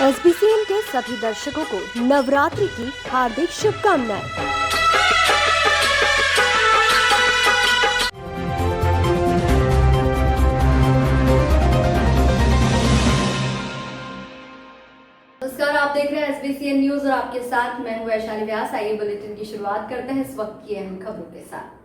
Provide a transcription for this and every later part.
एसबीसीएन के सभी दर्शकों को नवरात्रि की हार्दिक शुभकामनाएं। नमस्कार, आप देख रहे हैं एसबीसीएन न्यूज और आपके साथ मैं हूं वैशाली व्यास। आइए बुलेटिन की शुरुआत करते हैं इस वक्त की अहम खबरों के साथ।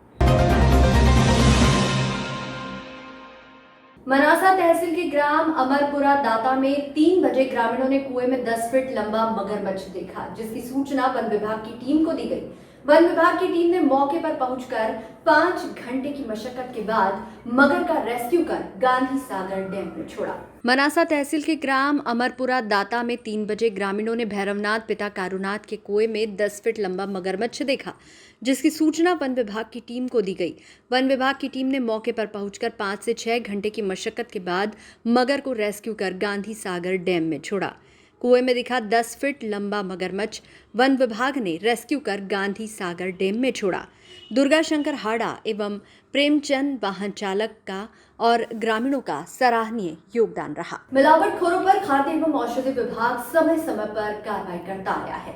मनासा तहसील के ग्राम अमरपुरा दाता में 3 बजे ग्रामीणों ने कुएं में 10 फीट लंबा मगरमच्छ देखा, जिसकी सूचना वन विभाग की टीम को दी गई। वन विभाग की टीम ने मौके पर पहुंचकर 5 घंटे की मशक्कत के बाद मगर का रेस्क्यू कर गांधी सागर डैम में छोड़ा। मनासा तहसील के ग्राम अमरपुरा दाता में 3 बजे ग्रामीणों ने भैरवनाथ पिता कारूनाथ के कुएं में 10 फीट लंबा मगरमच्छ देखा, जिसकी सूचना वन विभाग की टीम को दी गई। वन विभाग की टीम ने मौके पर पहुंचकर 5 से 6 घंटे की मशक्कत के बाद मगर को रेस्क्यू कर गांधी सागर डैम में छोड़ा। कुएं में दिखा 10 फीट लंबा मगरमच्छ वन विभाग ने रेस्क्यू कर गांधी सागर डैम में छोड़ा। दुर्गा शंकर हाड़ा एवं प्रेमचंद वाहन चालक का और ग्रामीणों का सराहनीय योगदान रहा। मिलावटखोरों पर खाद्य एवं औषधि विभाग समय समय पर कार्रवाई करता आया है।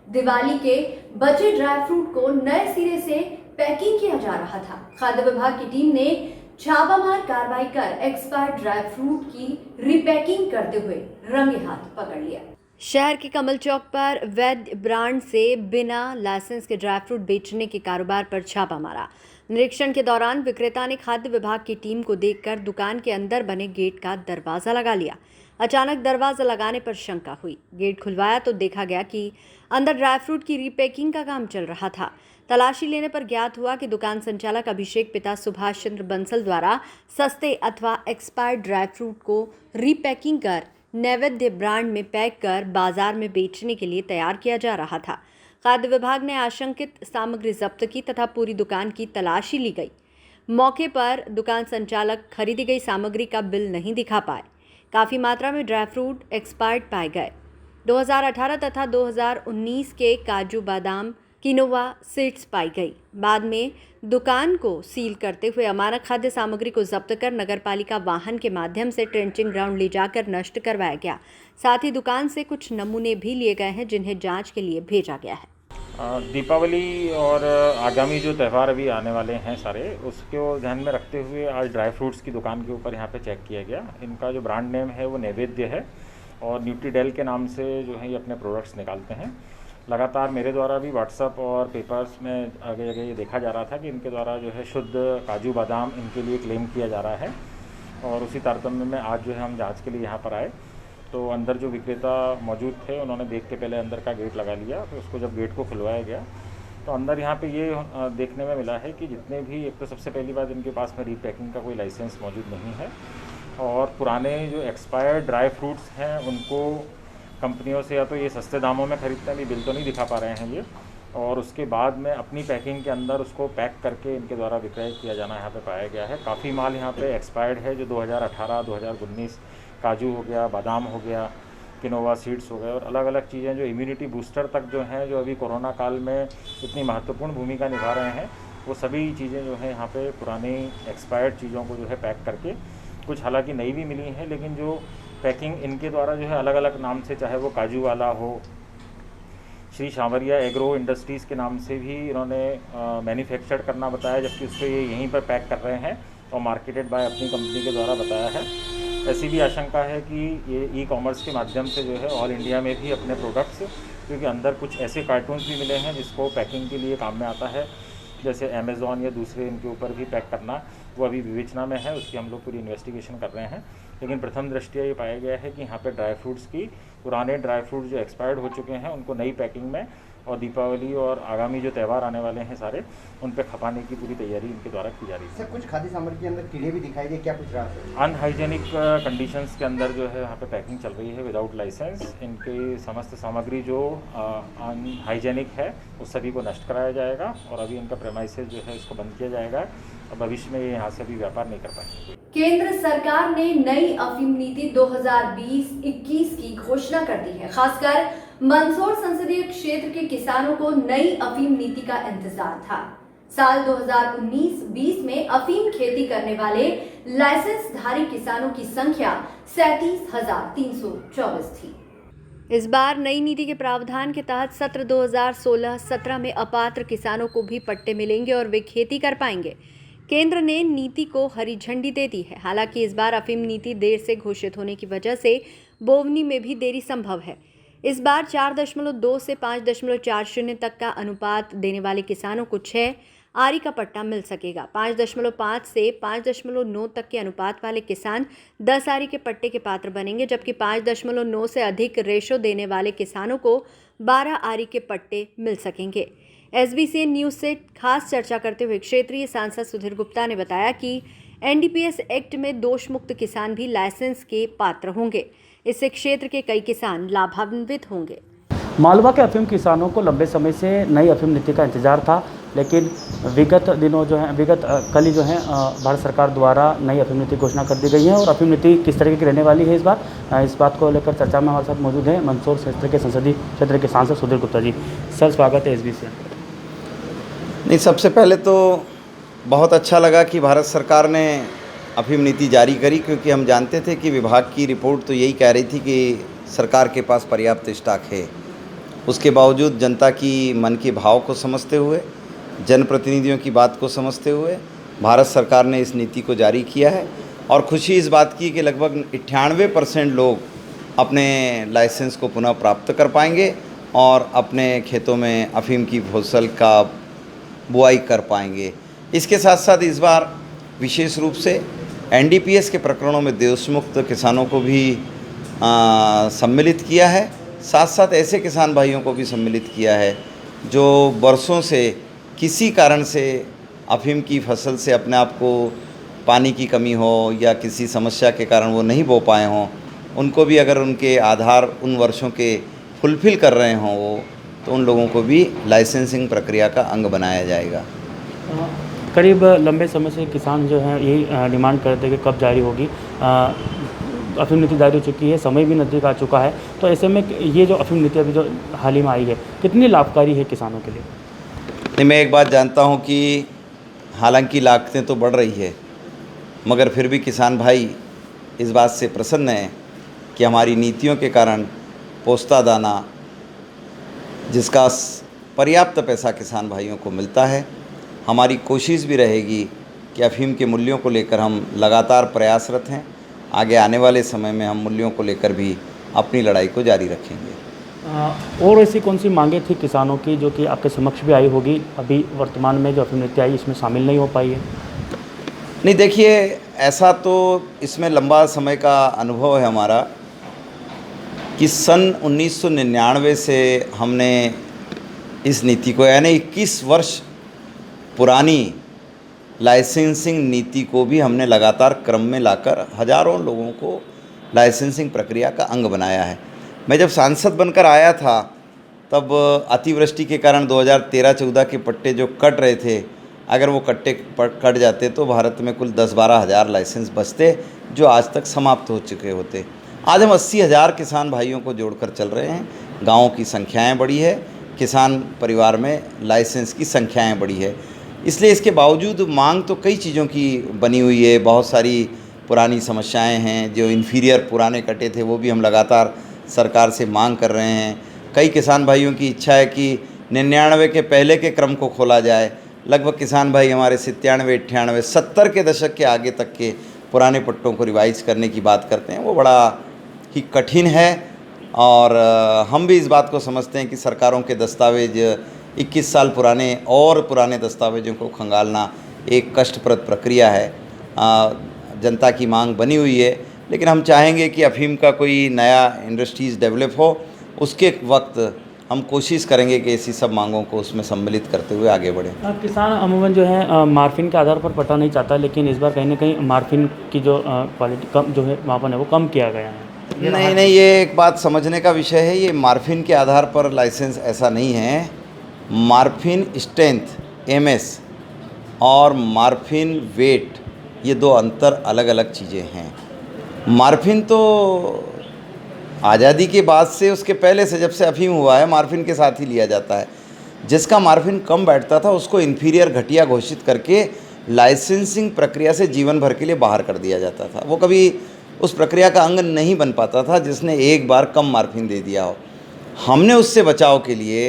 दिवाली के बचे ड्राई फ्रूट को नए सिरे से पैकिंग किया जा रहा था। खाद्य विभाग की टीम ने छापामार कार्रवाई कर एक्सपायर्ड ड्राई फ्रूट की रिपैकिंग करते हुए रंगे हाथ पकड़ लिया। शहर के कमल चौक पर वैध ब्रांड से बिना लाइसेंस के ड्राई फ्रूट बेचने के कारोबार पर छापा मारा। निरीक्षण के दौरान विक्रेता ने खाद्य विभाग की टीम को देखकर दुकान के अंदर बने गेट का दरवाजा लगा लिया। अचानक दरवाजा लगाने पर शंका हुई। गेट खुलवाया तो देखा गया कि अंदर ड्राई फ्रूट की रीपैकिंग का काम चल रहा था। तलाशी लेने पर ज्ञात हुआ कि दुकान संचालक अभिषेक पिता सुभाष चंद्र बंसल द्वारा सस्ते अथवा एक्सपायर्ड ड्राई फ्रूट को रीपैकिंग कर नैवेद्य ब्रांड में पैक कर बाजार में बेचने के लिए तैयार किया जा रहा था। खाद्य विभाग ने आशंकित सामग्री जब्त की तथा पूरी दुकान की तलाशी ली गई। मौके पर दुकान संचालक खरीदी गई सामग्री का बिल नहीं दिखा पाए। काफ़ी मात्रा में ड्राई फ्रूट एक्सपायर्ड पाए गए। 2018 तथा 2019 के काजू बादाम किनोवा सीड्स पाई गई। बाद में दुकान को सील करते हुए अमानक खाद्य सामग्री को जब्त कर नगरपालिका वाहन के माध्यम से ट्रेंचिंग ग्राउंड ले जाकर नष्ट करवाया गया। साथ ही दुकान से कुछ नमूने भी लिए गए हैं, जिन्हें जांच के लिए भेजा गया है। दीपावली और आगामी जो त्यौहार अभी आने वाले हैं सारे, उसको ध्यान में रखते हुए आज ड्राई फ्रूट्स की दुकान के ऊपर यहाँ पे चेक किया गया। इनका जो ब्रांड नेम है वो नैवेद्य है और न्यूट्रीडेल के नाम से जो है ये अपने प्रोडक्ट्स निकालते हैं। लगातार मेरे द्वारा भी व्हाट्सअप और पेपर्स में आगे आगे ये देखा जा रहा था कि इनके द्वारा जो है शुद्ध काजू बादाम इनके लिए क्लेम किया जा रहा है। और उसी तारतम्य में आज जो है हम जांच के लिए यहाँ पर आए तो अंदर जो विक्रेता मौजूद थे उन्होंने देख के पहले अंदर का गेट लगा लिया। तो उसको जब गेट को खुलवाया गया तो अंदर यहाँ पे ये देखने में मिला है कि जितने भी, एक तो सबसे पहली बात इनके पास में रीपैकिंग का कोई लाइसेंस मौजूद नहीं है और पुराने जो एक्सपायर्ड ड्राई फ्रूट्स हैं उनको कंपनियों से या तो ये सस्ते दामों में खरीदते हैं, भी बिल तो नहीं दिखा पा रहे हैं ये, और उसके बाद में अपनी पैकिंग के अंदर उसको पैक करके इनके द्वारा विक्रय किया जाना यहाँ पे पाया गया है। काफ़ी माल यहाँ पे एक्सपायर्ड है जो 2018, 2019 काजू हो गया, बादाम हो गया, किनोवा सीड्स हो गए और अलग अलग चीज़ें जो इम्यूनिटी बूस्टर तक जो हैं, जो अभी कोरोना काल में इतनी महत्वपूर्ण भूमिका निभा रहे हैं, वो सभी चीज़ें जो हैं यहाँ पे पुरानी एक्सपायर्ड चीज़ों को जो है पैक करके, कुछ हालांकि नई भी मिली हैं, लेकिन जो पैकिंग इनके द्वारा जो है अलग अलग नाम से, चाहे वो काजू वाला हो, श्री सांवरिया एग्रो इंडस्ट्रीज़ के नाम से भी इन्होंने मैन्युफैक्चर करना बताया, जबकि उसको ये यहीं पर पैक कर रहे हैं और मार्केटेड बाय अपनी कंपनी के द्वारा बताया है। ऐसी भी आशंका है कि ये ई कॉमर्स के माध्यम से जो है ऑल इंडिया में भी अपने प्रोडक्ट्स, क्योंकि अंदर कुछ ऐसे कार्टून्स भी मिले हैं जिसको पैकिंग के लिए काम में आता है, जैसे अमेज़ॉन या दूसरे इनके ऊपर भी पैक करना, वो अभी विवेचना में है, उसकी हम लोग पूरी इन्वेस्टिगेशन कर रहे हैं। लेकिन प्रथम दृष्टया ये पाया गया है कि यहाँ पे ड्राई फ्रूट्स की, पुराने ड्राई फ्रूट जो एक्सपायर्ड हो चुके हैं उनको नई पैकिंग में और दीपावली और आगामी जो त्यौहार आने वाले हैं सारे, उन पे खपाने की पूरी तैयारी इनके द्वारा की जा रही है। सर, कुछ खाद्य सामग्री के अंदर कीड़े भी दिखाई दे, क्या कुछ रहा है? अनहाइजेनिक कंडीशंस के अंदर जो है यहाँ पे पैकिंग चल रही है विदाउट लाइसेंस। इनकी समस्त सामग्री जो अनहाइजेनिक है उस सभी को नष्ट कराया जाएगा और अभी इनका प्रेमाइसेस जो है उसको बंद किया जाएगा और भविष्य में ये यहाँ से भी व्यापार नहीं कर पाएंगे। केंद्र सरकार ने नई अफीम नीति 2020-21 की घोषणा कर दी है। खासकर मंदसौर संसदीय क्षेत्र के किसानों को नई अफीम नीति का इंतजार था। साल 2019-20 में अफीम खेती करने वाले लाइसेंसधारी किसानों की संख्या 37,324 थी। इस बार नई नीति के प्रावधान के तहत सत्र 2016-17 में अपात्र किसानों को भी पट्टे मिलेंगे और वे खेती कर पाएंगे। केंद्र ने नीति को हरी झंडी दे दी है। हालांकि इस बार अफीम नीति देर से घोषित होने की वजह से बोवनी में भी देरी संभव है। इस बार 4.2 से 5.40 तक का अनुपात देने वाले किसानों को 6 आरी का पट्टा मिल सकेगा। 5.5 से 5.9 तक के अनुपात वाले किसान 10 आरी के पट्टे के पात्र बनेंगे, जबकि 5.9 से अधिक रेशो देने वाले किसानों को 12 आरी के पट्टे मिल सकेंगे। SBCN न्यूज से खास चर्चा करते हुए क्षेत्रीय सांसद सुधीर गुप्ता ने बताया कि NDPS एक्ट में दोष मुक्त किसान भी लाइसेंस के पात्र होंगे। इससे क्षेत्र के कई किसान लाभान्वित होंगे। मालवा के अफीम किसानों को लंबे समय से नई अफीम नीति का इंतजार था, लेकिन विगत कल ही जो है भारत सरकार द्वारा नई अफीम नीति घोषणा कर दी गई है। और अफीम नीति किस तरीके की रहने वाली है इस बात को लेकर चर्चा में हमारे साथ मौजूद है मंदसौर क्षेत्र के संसदीय क्षेत्र के सांसद सुधीर गुप्ता जी। सर, स्वागत है SBCN। नहीं, सबसे पहले तो बहुत अच्छा लगा कि भारत सरकार ने अफीम नीति जारी करी, क्योंकि हम जानते थे कि विभाग की रिपोर्ट तो यही कह रही थी कि सरकार के पास पर्याप्त स्टॉक है। उसके बावजूद जनता की मन के भाव को समझते हुए, जनप्रतिनिधियों की बात को समझते हुए भारत सरकार ने इस नीति को जारी किया है। और खुशी इस बात की कि लगभग 98% लोग अपने लाइसेंस को पुनः प्राप्त कर पाएंगे और अपने खेतों में अफीम की फसल का बुआई कर पाएंगे। इसके साथ साथ इस बार विशेष रूप से NDPS के प्रकरणों में दोषमुक्त किसानों को भी सम्मिलित किया है। साथ साथ ऐसे किसान भाइयों को भी सम्मिलित किया है जो बरसों से किसी कारण से अफीम की फसल से अपने आप को पानी की कमी हो या किसी समस्या के कारण वो नहीं बो पाए हों, उनको भी अगर उनके आधार उन वर्षों के फुलफ़िल कर रहे हों वो, तो उन लोगों को भी लाइसेंसिंग प्रक्रिया का अंग बनाया जाएगा। करीब लंबे समय से किसान जो है यही डिमांड करते हैं कि कब जारी होगी। अफीम नीति जारी हो चुकी है, समय भी नज़दीक आ चुका है, तो ऐसे में ये जो अफीम नीति अभी जो हाल ही में आई है कितनी लाभकारी है किसानों के लिए? नहीं, मैं एक बात जानता हूँ कि हालांकि लागतें तो बढ़ रही है, मगर फिर भी किसान भाई इस बात से प्रसन्न हैं कि हमारी नीतियों के कारण पोस्ता दाना, जिसका पर्याप्त पैसा किसान भाइयों को मिलता है। हमारी कोशिश भी रहेगी कि अफीम के मूल्यों को लेकर हम लगातार प्रयासरत हैं। आगे आने वाले समय में हम मूल्यों को लेकर भी अपनी लड़ाई को जारी रखेंगे। और ऐसी कौन सी मांगे थी किसानों की जो कि आपके समक्ष भी आई होगी, अभी वर्तमान में जो अफीम नीति आई इसमें शामिल नहीं हो पाई है? नहीं, देखिए, ऐसा तो इसमें लंबा समय का अनुभव है हमारा कि सन 1999 से हमने इस नीति को, यानी 21 वर्ष पुरानी लाइसेंसिंग नीति को भी हमने लगातार क्रम में लाकर हज़ारों लोगों को लाइसेंसिंग प्रक्रिया का अंग बनाया है। मैं जब सांसद बनकर आया था तब अतिवृष्टि के कारण 2013-14 के पट्टे जो कट रहे थे, अगर वो कट जाते तो भारत में कुल 10-12 हज़ार लाइसेंस बचते, जो आज तक समाप्त हो चुके होते। आज हम 80,000 किसान भाइयों को जोड़कर चल रहे हैं। गाँवों की संख्याएँ बढ़ी है, किसान परिवार में लाइसेंस की संख्याएँ बढ़ी है। इसलिए इसके बावजूद मांग तो कई चीज़ों की बनी हुई है। बहुत सारी पुरानी समस्याएं हैं, जो इन्फीरियर पुराने कटे थे वो भी हम लगातार सरकार से मांग कर रहे हैं। कई किसान भाइयों की इच्छा है कि 99 के पहले के क्रम को खोला जाए। लगभग किसान भाई हमारे 97, 98, 70 के दशक के आगे तक के पुराने पट्टों को रिवाइज करने की बात करते हैं। वो बड़ा ही कठिन है और हम भी इस बात को समझते हैं कि सरकारों के दस्तावेज 21 साल पुराने और पुराने दस्तावेजों को खंगालना एक कष्टप्रद प्रक्रिया है। जनता की मांग बनी हुई है, लेकिन हम चाहेंगे कि अफीम का कोई नया इंडस्ट्रीज़ डेवलप हो, उसके वक्त हम कोशिश करेंगे कि ऐसी सब मांगों को उसमें सम्मिलित करते हुए आगे बढ़ें। किसान अमूमन जो है मार्फिन के आधार पर पट्टा नहीं चाहता, लेकिन इस बार कहीं ना कहीं मार्फिन की जो क्वालिटी कम जो है मापन है वो कम किया गया है। नहीं, ये एक बात समझने का विषय है। ये मार्फिन के आधार पर लाइसेंस ऐसा नहीं है। मार्फिन स्ट्रेंथ MS और मार्फिन वेट, ये दो अलग अलग चीज़ें हैं। मार्फिन तो आज़ादी के बाद से, उसके पहले से, जब से अफीम हुआ है, मार्फिन के साथ ही लिया जाता है। जिसका मार्फिन कम बैठता था उसको इन्फीरियर घटिया घोषित करके लाइसेंसिंग प्रक्रिया से जीवन भर के लिए बाहर कर दिया जाता था। वो कभी उस प्रक्रिया का अंग नहीं बन पाता था जिसने एक बार कम मार्फिन दे दिया हो। हमने उससे बचाव के लिए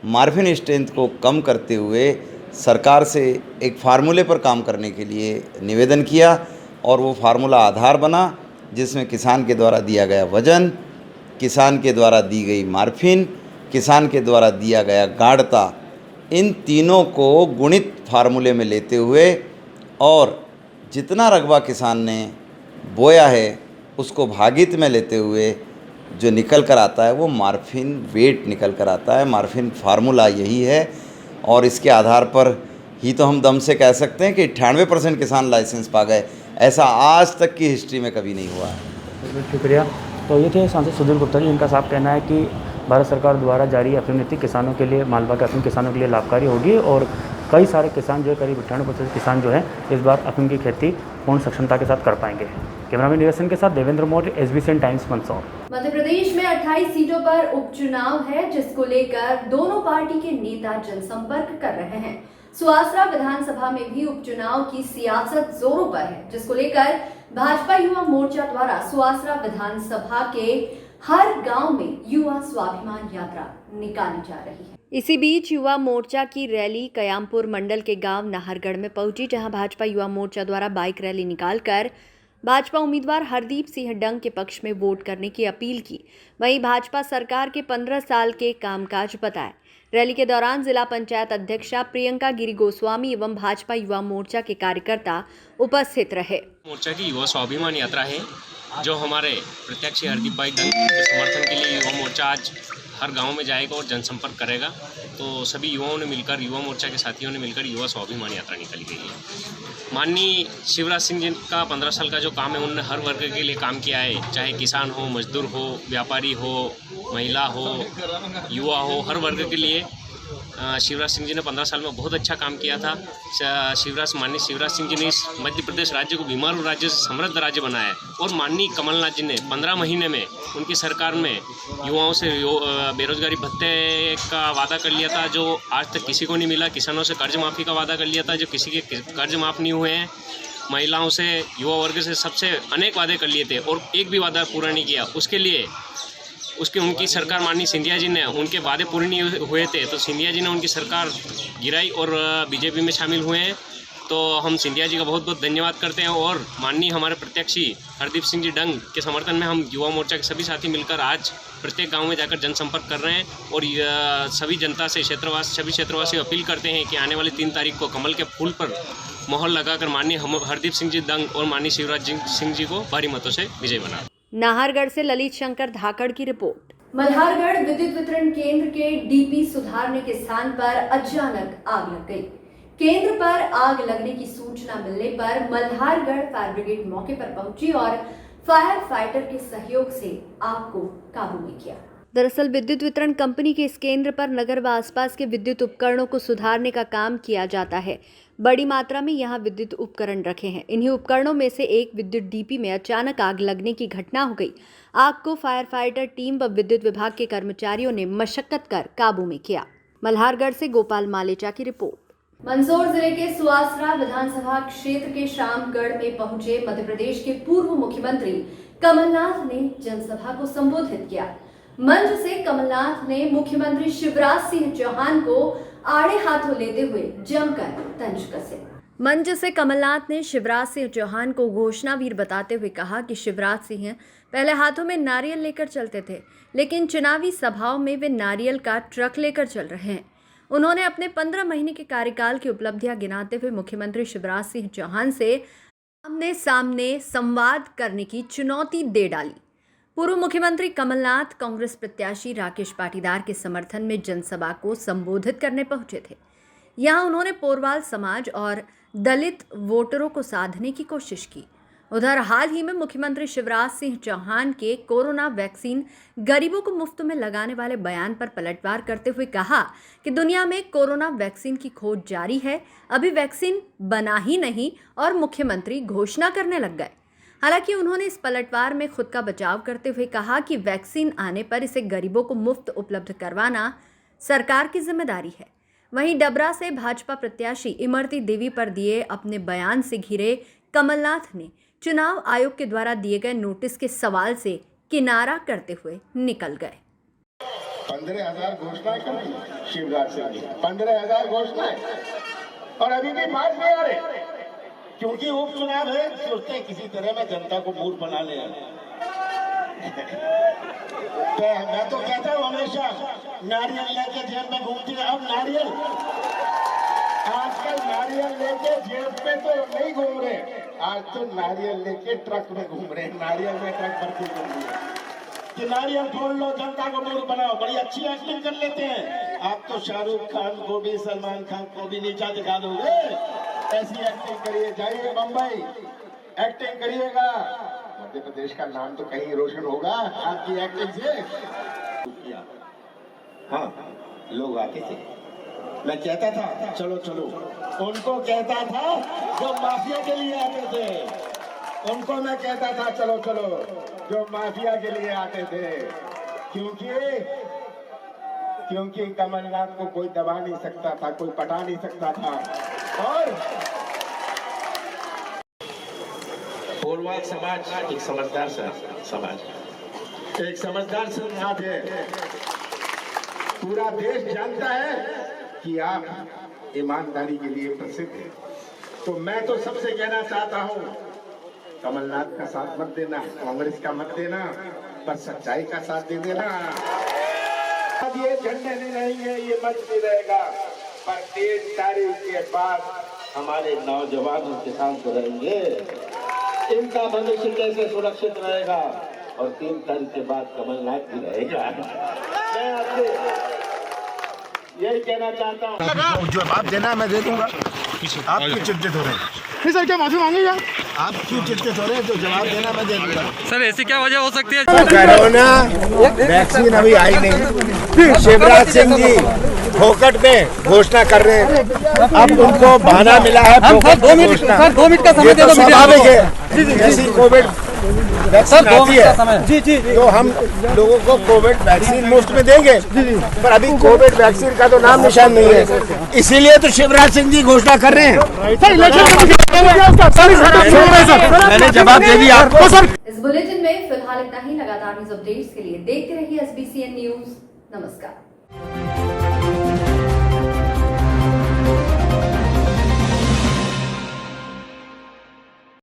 मार्फिन स्ट्रेंथ को कम करते हुए सरकार से एक फार्मूले पर काम करने के लिए निवेदन किया और वो फार्मूला आधार बना जिसमें किसान के द्वारा दिया गया वजन, किसान के द्वारा दी गई मार्फिन, किसान के द्वारा दिया गया गाढ़ता, इन तीनों को गुणित फार्मूले में लेते हुए और जितना रकबा किसान ने बोया है उसको भागित में लेते हुए जो निकल कर आता है वो मार्फिन वेट निकल कर आता है। मार्फिन फार्मूला यही है और इसके आधार पर ही तो हम दम से कह सकते हैं कि 98% किसान लाइसेंस पा गए। ऐसा आज तक की हिस्ट्री में कभी नहीं हुआ है। बहुत शुक्रिया। तो ये थे सांसद सुधीर गुप्ता जी, इनका साफ कहना है कि भारत सरकार द्वारा जारी अफीम नीति किसानों के लिए, मालवा के अफीम किसानों के लिए लाभकारी होगी और कई सारे किसान जो है, करीब 98% किसान जो है इस बार अफीम की खेती पूर्ण सक्षमता के साथ कर पाएंगे। कैमरामैन निवेशन के साथ देवेंद्र मौर्य, SBCN टाइम्स, मंदसौर। मध्य प्रदेश में 28 सीटों पर उपचुनाव है, जिसको लेकर दोनों पार्टी के नेता जनसंपर्क कर रहे हैं। सुवासरा विधानसभा में भी उपचुनाव की सियासत जोरों पर है, जिसको लेकर भाजपा युवा मोर्चा द्वारा सुवासरा विधानसभा के हर गांव में युवा स्वाभिमान यात्रा निकाली जा रही है। इसी बीच युवा मोर्चा की रैली कयामपुर मंडल के गांव नाहरगढ़ में पहुंची, जहां भाजपा युवा मोर्चा द्वारा बाइक रैली निकालकर भाजपा उम्मीदवार हरदीप सिंह डंग के पक्ष में वोट करने की अपील की। वहीं भाजपा सरकार के 15 साल के कामकाज बताए। रैली के दौरान जिला पंचायत अध्यक्षा प्रियंका गिरी गोस्वामी एवं भाजपा युवा मोर्चा के कार्यकर्ता उपस्थित रहे। मोर्चा की युवा स्वाभिमान यात्रा है जो हमारे प्रत्याशी हरदीप भाई डंग के समर्थन के लिए युवा मोर्चा आज हर गांव में जाएगा और जनसंपर्क करेगा। तो सभी युवाओं ने मिलकर, युवा मोर्चा के साथियों ने मिलकर युवा स्वाभिमान यात्रा निकाली गई है। माननीय शिवराज सिंह जी का 15 साल का जो काम है, उन्होंने हर वर्ग के लिए काम किया है, चाहे किसान हो, मजदूर हो, व्यापारी हो, महिला हो, युवा हो, हर वर्ग के लिए शिवराज सिंह जी ने 15 साल में बहुत अच्छा काम किया था। माननीय शिवराज सिंह जी ने इस मध्य प्रदेश राज्य को बीमारू राज्य से समृद्ध राज्य बनाया है और माननीय कमलनाथ जी ने 15 महीने में उनकी सरकार में युवाओं से बेरोजगारी भत्ते का वादा कर लिया था, जो आज तक किसी को नहीं मिला। किसानों से कर्ज माफ़ी का वादा कर लिया था, जो किसी के कर्ज माफ़ नहीं हुए हैं। महिलाओं से, युवा वर्ग से सबसे अनेक वादे कर लिए थे और एक भी वादा पूरा नहीं किया। उनकी सरकार माननीय सिंधिया जी ने, उनके वादे पूरे नहीं हुए थे तो सिंधिया जी ने उनकी सरकार गिराई और बीजेपी में शामिल हुए हैं। तो हम सिंधिया जी का बहुत बहुत धन्यवाद करते हैं और माननीय हमारे प्रत्याशी हरदीप सिंह जी डंग के समर्थन में हम युवा मोर्चा के सभी साथी मिलकर आज प्रत्येक गांव में जाकर जनसंपर्क कर रहे हैं और सभी जनता से, सभी क्षेत्रवासी अपील करते हैं कि आने वाली 3 तारीख को कमल के फूल पर मोहर लगाकर माननीय हरदीप सिंह जी डंग और माननीय शिवराज सिंह जी को भारी मतों से विजय बना। नाहरगढ़ से ललित शंकर धाकड़ की रिपोर्ट। मल्हारगढ़ विद्युत वितरण केंद्र के डीपी सुधारने के स्थान पर अचानक आग लग गई। केंद्र पर आग लगने की सूचना मिलने पर मल्हारगढ़ फायर ब्रिगेड मौके पर पहुंची और फायर फाइटर के सहयोग से आग को काबू में किया। दरअसल विद्युत वितरण कंपनी के इस केंद्र पर नगर व आसपास के विद्युत उपकरणों को सुधारने का काम किया जाता है। बड़ी मात्रा में यहाँ विद्युत उपकरण रखे हैं। इन्हीं उपकरणों में से एक विद्युत डीपी में अचानक आग लगने की घटना हो गई। आग को फायर फाइटर टीम व विद्युत विभाग के कर्मचारियों ने मशक्कत कर काबू में किया। मल्हारगढ़ से गोपाल मालेचा की रिपोर्ट। मंदसौर जिले के सुवासरा विधानसभा क्षेत्र के शामगढ़ में पहुंचे मध्य प्रदेश के पूर्व मुख्यमंत्री कमलनाथ ने जनसभा को संबोधित किया। मंच से कमलनाथ ने मुख्यमंत्री शिवराज सिंह चौहान को आड़े हाथों लेते हुए जमकर तंज कसे। मंच से कमलनाथ ने शिवराज सिंह चौहान को घोषणावीर बताते हुए कहा कि शिवराज सिंह पहले हाथों में नारियल लेकर चलते थे, लेकिन चुनावी सभाओं में वे नारियल का ट्रक लेकर चल रहे हैं। उन्होंने अपने 15 महीने के कार्यकाल की उपलब्धियां गिनाते हुए मुख्यमंत्री शिवराज सिंह चौहान से आमने सामने संवाद करने की चुनौती दे डाली। पूर्व मुख्यमंत्री कमलनाथ कांग्रेस प्रत्याशी राकेश पाटीदार के समर्थन में जनसभा को संबोधित करने पहुंचे थे। यहां उन्होंने पोरवाल समाज और दलित वोटरों को साधने की कोशिश की। उधर हाल ही में मुख्यमंत्री शिवराज सिंह चौहान के कोरोना वैक्सीन गरीबों को मुफ्त में लगाने वाले बयान पर पलटवार करते हुए कहा कि दुनिया में कोरोना वैक्सीन की खोज जारी है, अभी वैक्सीन बना ही नहीं और मुख्यमंत्री घोषणा करने लग गए। हालांकि उन्होंने इस पलटवार में खुद का बचाव करते हुए कहा कि वैक्सीन आने पर इसे गरीबों को मुफ्त उपलब्ध करवाना सरकार की जिम्मेदारी है। वहीं डबरा से भाजपा प्रत्याशी इमरती देवी पर दिए अपने बयान से घिरे कमलनाथ ने चुनाव आयोग के द्वारा दिए गए नोटिस के सवाल से किनारा करते हुए निकल गए। 15,000 घोषणाएं कर दी शिवराज सिंह जी, 15,000 घोषणाएं, और अभी भी पास नहीं आ रहे, क्योंकि उपचुनाव है, सोचते हैं किसी तरह में जनता को मूर्ख बना ले। तो मैं तो कहता हूँ हमेशा, नारियल लेके जेब में घूमती है, अब नारियल आजकल नारियल लेके जेब में तो नहीं घूम रहे, आज तो नारियल लेके ट्रक में घूम रहे हैं, नारियल में ट्रक भर्ती घूम रही है कि नारियल फोड़ लो, जनता को मूर्ख बनाओ। बड़ी अच्छी एक्टिंग कर लेते हैं आप तो, शाहरुख खान को भी, सलमान खान को भी नीचा दिखा दोगे, ऐसी एक्टिंग करिए, जाइए बम्बई एक्टिंग करिएगा, मध्य प्रदेश का नाम तो कहीं रोशन होगा आपकी एक्टिंग से। हाँ, लोग आते थे, मैं कहता था चलो चलो, उनको कहता था जो माफिया के लिए आते थे, उनको मैं कहता था चलो चलो, जो माफिया के लिए आते थे, क्योंकि कमलनाथ को कोई दबा नहीं सकता था, कोई पटा नहीं सकता था। और पूर्वाल समाज एक समझदार समाज, एक समझदार समाज है, पूरा देश जानता है कि आप ईमानदारी के लिए प्रसिद्ध हैं। तो मैं तो सबसे कहना चाहता हूं, कमलनाथ का साथ मत देना, कांग्रेस का मत देना, पर सच्चाई का साथ दे देना। ये झंडे नहीं रहेंगे, ये मंच नहीं रहेगा, पर 3 तारीख के बाद हमारे नौजवान उनके साथ रहेंगे, इनका भविष्य कैसे सुरक्षित रहेगा, और 3 तारीख के बाद कमलनाथ भी रहेगा। मैं आपसे यही कहना चाहता हूँ, जवाब देना मैं दे दूंगा। आप क्यों चिंतित हो रहे हैं? नहीं सर, क्या माफी मांगेगा? आप क्यों चिंतित हो रहे हैं? तो जवाब देना मैं दे दूंगा। सर ऐसी क्या वजह हो सकती है? कोरोना वैक्सीन अभी आई नहीं, शिवराज सिंह जी फोकट में घोषणा कर रहे हैं, अब उनको बहाना मिला है। हम सर 2 मिनट का समय दे दो। स्वाभाविक है, जैसी कोविड वैक्सीन आती है तो हम लोगों को कोविड वैक्सीन मुफ्त में देंगे, पर अभी कोविड वैक्सीन का तो नाम निशान नहीं है, इसीलिए तो शिवराज सिंह जी घोषणा कर रहे हैं। मैंने जवाब दे दिया आपको सर। इस बुलेटिन में फिलहाल इतना ही। लगातार न्यूज अपडेट्स के लिए देखते रहिए SBCN न्यूज। नमस्कार।